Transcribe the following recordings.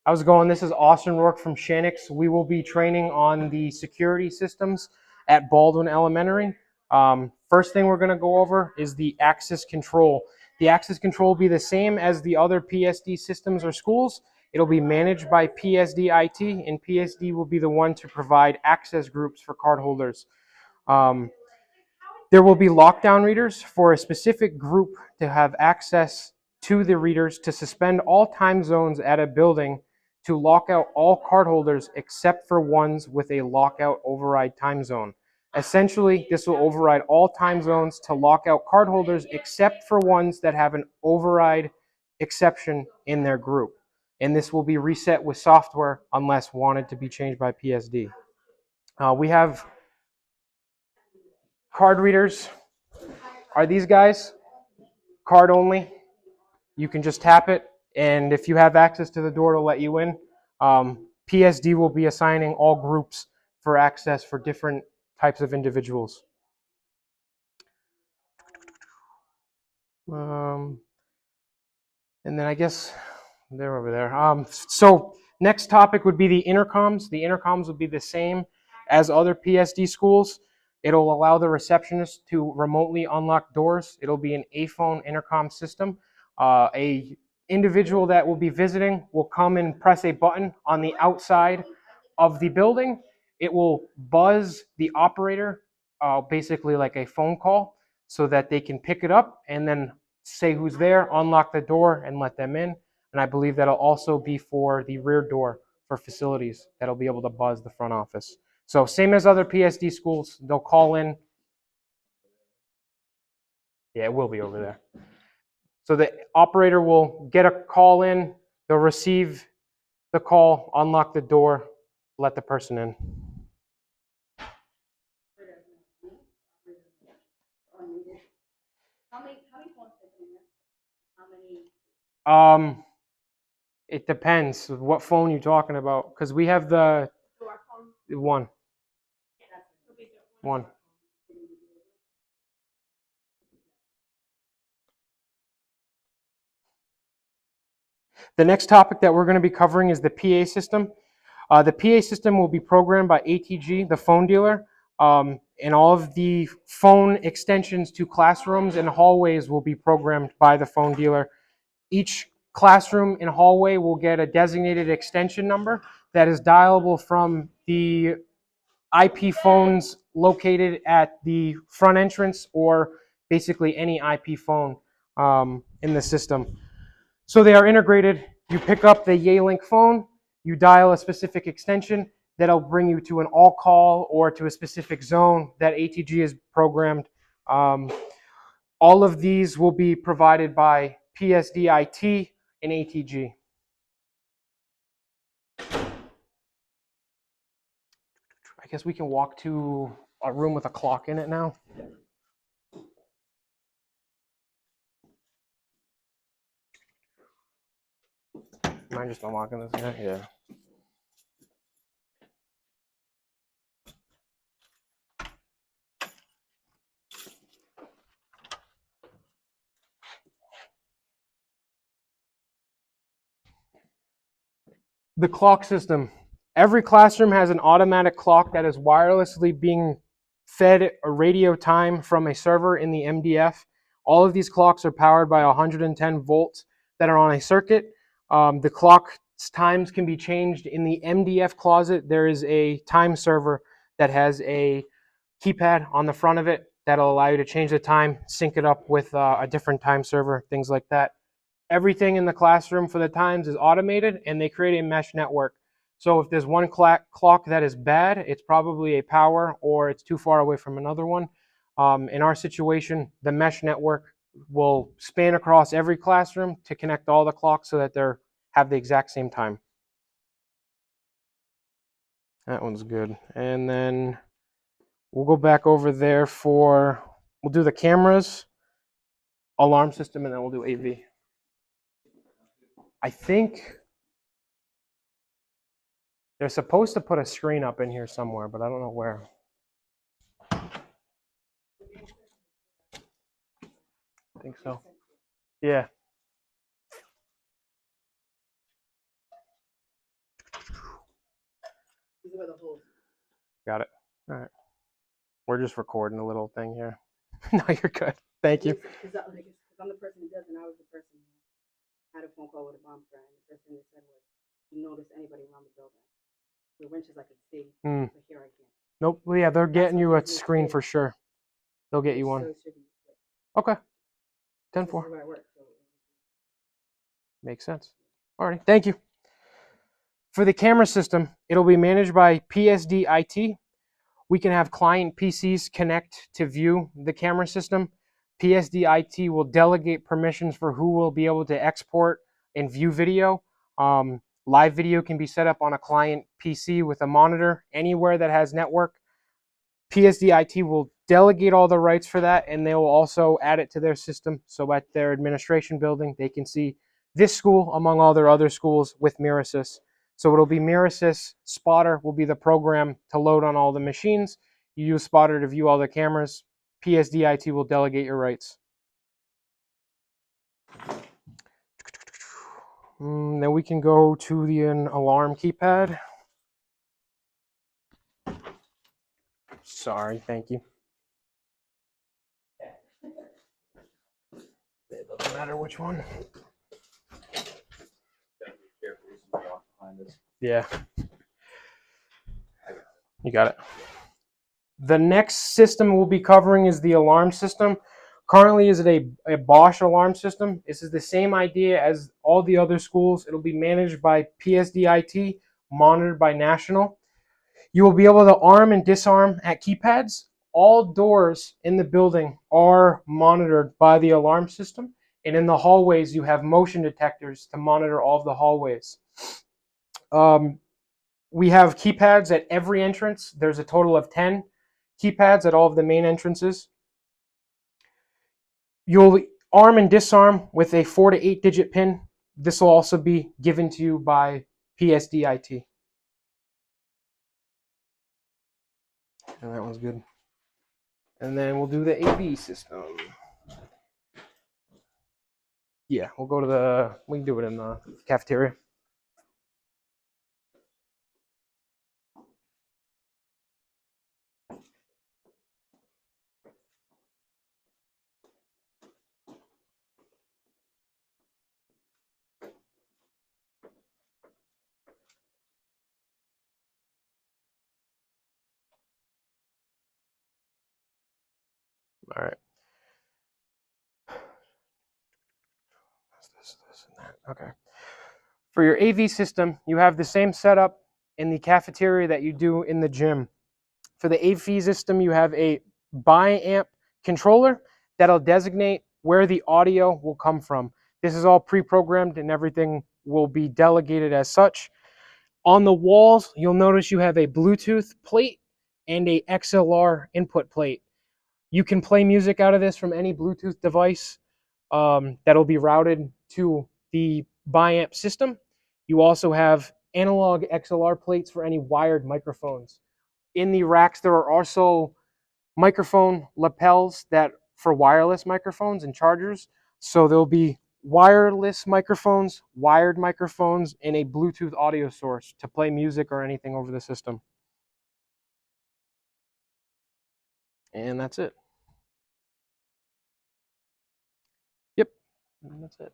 How's it going? This is Austin Rourke from Shanix. We will be training on the security systems at Baldwin Elementary. First thing we're going to go over is the access control. The access control will be the same as the other PSD systems or schools. It'll be managed by PSD IT, and PSD will be the one to provide access groups for cardholders. There will be lockdown readers for a specific group to have access to the readers to suspend all time zones at a building to lock out all cardholders except for ones with a lockout override time zone. Essentially, this will override all time zones to lock out cardholders except for ones that have an override exception in their group. And this will be reset with software unless wanted to be changed by PSD. We have card readers. Are these guys card only? You can just tap it, and if you have access to the door, it'll let you in. PSD will be assigning all groups for access for different types of individuals. And then I guess they're over there. So next topic would be the intercoms. The intercoms would be the same as other PSD schools. It'll allow the receptionist to remotely unlock doors. It'll be an A-phone intercom system. A individual that will be visiting will come and press a button on the outside of the building. It will buzz the operator, basically like a phone call, so that they can pick it up and then say who's there, unlock the door, and let them in. And I believe that'll also be for the rear door for facilities that'll be able to buzz the front office. So same as other PSD schools, they'll call in. Yeah, it will be over there. So the operator will get a call in, they'll receive the call, unlock the door, let the person in. It depends what phone you're talking about, because we have the one. The next topic that we're going to be covering is the PA system. The PA system will be programmed by ATG, the phone dealer, and all of the phone extensions to classrooms and hallways will be programmed by the phone dealer. Each classroom and hallway will get a designated extension number that is dialable from the IP phones located at the front entrance or basically any IP phone in the system. So they are integrated. You pick up the Yealink phone, you dial a specific extension, that'll bring you to an all call or to a specific zone that ATG is programmed. All of these will be provided by PSDIT and ATG. I guess we can walk to a room with a clock in it now. Am I just unlocking this guy? Yeah. The clock system. Every classroom has an automatic clock that is wirelessly being fed a radio time from a server in the MDF. All of these clocks are powered by 110 volts that are on a circuit. The clock's times can be changed in the MDF closet. There is a time server that has a keypad on the front of it that'll allow you to change the time, sync it up with a different time server, things like that. Everything in the classroom for the times is automated, and they create a mesh network. So if there's one clock that is bad, it's probably a power or it's too far away from another one. In our situation, the mesh network will span across every classroom to connect all the clocks so that they have the exact same time. That one's good. And then we'll go back over there we'll do the cameras, alarm system, and then we'll do AV. I think they're supposed to put a screen up in here somewhere, but I don't know where. I think so. Yeah. where the holes. Got it. All right. We're just recording a little thing here. No, you're good. Thank you. Because I'm the person who does, and I was the person who had a phone call with a bomb threat. And the first thing they said was, "You notice anybody around the building? The winches I could see, Mm. but here I can't." Nope. Well, yeah, they're getting you a That's what screen they for sure. They'll get you So one. it should be quick. Okay. This 10-4. is where I work. So. Makes sense. All right. Thank you. For the camera system, it'll be managed by PSD IT. We can have client PCs connect to view the camera system. PSD IT will delegate permissions for who will be able to export and view video. Live video can be set up on a client PC with a monitor anywhere that has network. PSD IT will delegate all the rights for that, and they will also add it to their system. So at their administration building, they can see this school among all their other schools with Mirasys. So it'll be Mirasys. Spotter will be the program to load on all the machines. You use Spotter to view all the cameras. PSD IT will delegate your rights. Then we can go to the alarm keypad. Sorry, thank you. It doesn't matter which one. Yeah. You got it. The next system we'll be covering is the alarm system. Currently, is it a Bosch alarm system? This is the same idea as all the other schools. It'll be managed by PSDIT, monitored by National. You will be able to arm and disarm at keypads. All doors in the building are monitored by the alarm system. And in the hallways, you have motion detectors to monitor all of the hallways. We have keypads at every entrance. There's a total of 10 keypads at all of the main entrances. You'll arm and disarm with a 4 to 8 digit pin. This will also be given to you by PSDIT. And that one's good. And then we'll do the AV system. Yeah, we'll go to we can do it in the cafeteria. All right. This, and that. Okay. For your AV system, you have the same setup in the cafeteria that you do in the gym. For the AV system, you have a bi-amp controller that'll designate where the audio will come from. This is all pre-programmed and everything will be delegated as such. On the walls, you'll notice you have a Bluetooth plate and a XLR input plate. You can play music out of this from any Bluetooth device that'll be routed to the bi-amp system. You also have analog XLR plates for any wired microphones. In the racks, there are also microphone lapels that for wireless microphones and chargers. So there'll be wireless microphones, wired microphones, and a Bluetooth audio source to play music or anything over the system. And that's it. Yep, and that's it.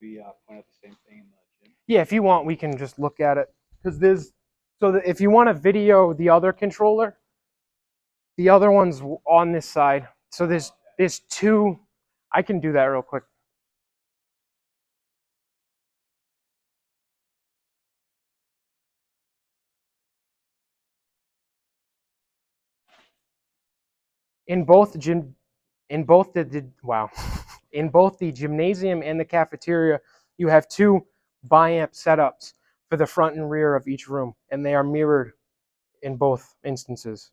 We point out the same thing in the gym. Yeah, if you want, we can just look at it because there's so that if you want to video the other controller, the other one's on this side. So there's two. I can do that real quick. In both the gymnasium and the cafeteria, you have two bi-amp setups for the front and rear of each room, and they are mirrored in both instances.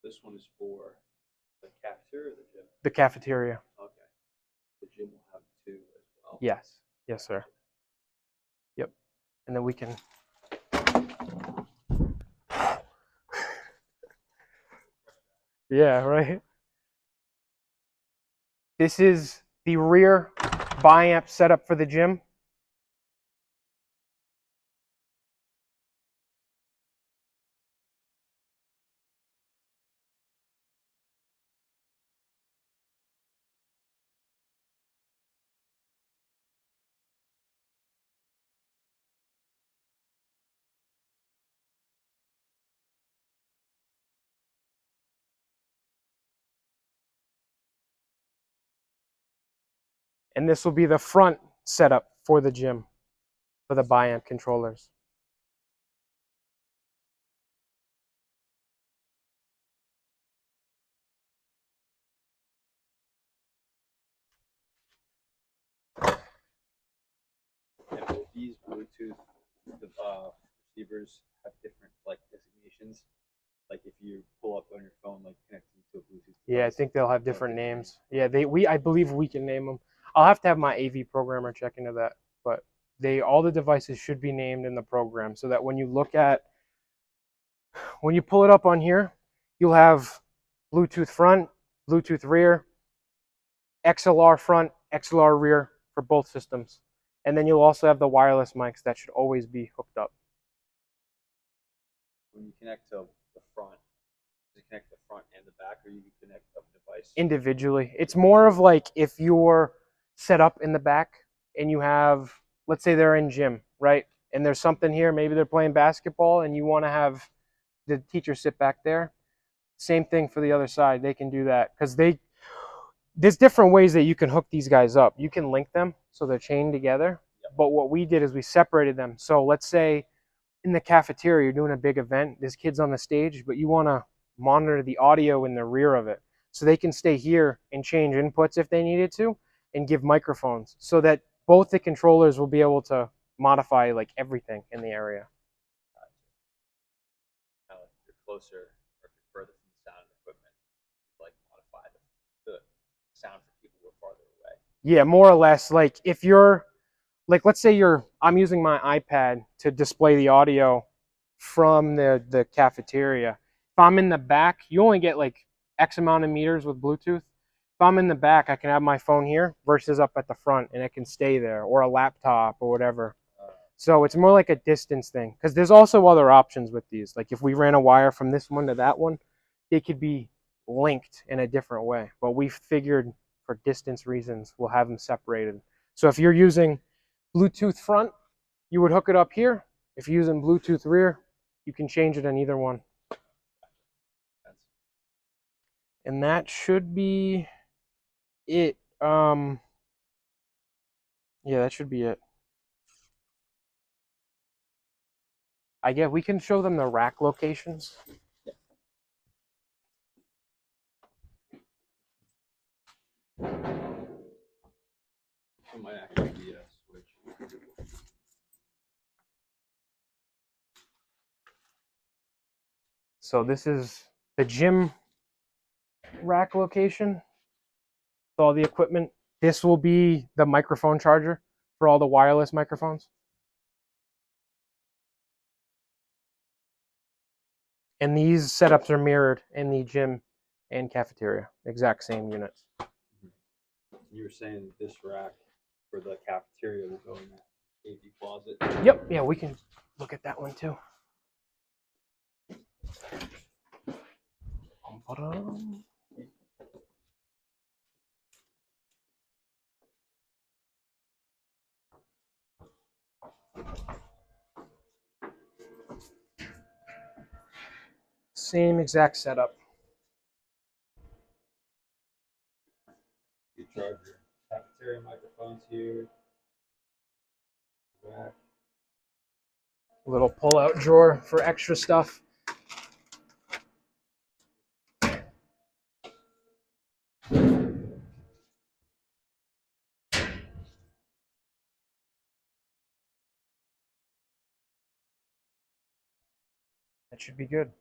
This one is for the cafeteria or the gym? The cafeteria. Okay. The gym will have two as well. Yes, sir. Yep. And then we can Yeah, right. This is the rear biamp setup for the gym. And this will be the front setup for the gym, for the biamp controllers. And with these Bluetooth, the receivers have different like designations. Like if you pull up on your phone, like connecting to a Bluetooth Yeah, I device, think they'll have different names. Yeah, I believe we can name them. I'll have to have my AV programmer check into that, but all the devices should be named in the program so that when you pull it up on here, you'll have Bluetooth front, Bluetooth rear, XLR front, XLR rear for both systems. And then you'll also have the wireless mics that should always be hooked up. when you connect to the front, does it connect the front and the back, or you can connect a device Individually. It's more of like if you're set up in the back and you have, let's say they're in gym, right? And there's something here, maybe they're playing basketball and you want to have the teacher sit back there. Same thing for the other side. They can do that because there's different ways that you can hook these guys up. You can link them so they're chained together. But what we did is we separated them. So let's say in the cafeteria, you're doing a big event, there's kids on the stage, but you want to monitor the audio in the rear of it. So they can stay here and change inputs if they needed to and give microphones so that both the controllers will be able to modify like everything in the area. if you're closer or if you're further from the sound equipment, like modify the sound for people who are farther away. Yeah, more or less. Like if you're like, let's say I'm using my iPad to display the audio from the cafeteria. If I'm in the back, you only get like X amount of meters with Bluetooth. If I'm in the back, I can have my phone here versus up at the front, and it can stay there, or a laptop or whatever. So it's more like a distance thing because there's also other options with these. Like if we ran a wire from this one to that one, they could be linked in a different way. But we figured for distance reasons, we'll have them separated. So if you're using Bluetooth front, you would hook it up here. If you're using Bluetooth rear, you can change it on either one. And that should be it. Yeah, that should be it. I guess we can show them the rack locations. It might actually be a switch. So this is the gym rack location with all the equipment. This will be the microphone charger for all the wireless microphones. And these setups are mirrored in the gym and cafeteria, exact same units. You were saying that this rack for the cafeteria will go in that AV closet. Yep, yeah, we can look at that one too. Same exact setup. You charge your cafeteria microphones here. Rack. A little pull-out drawer for extra stuff. That should be good.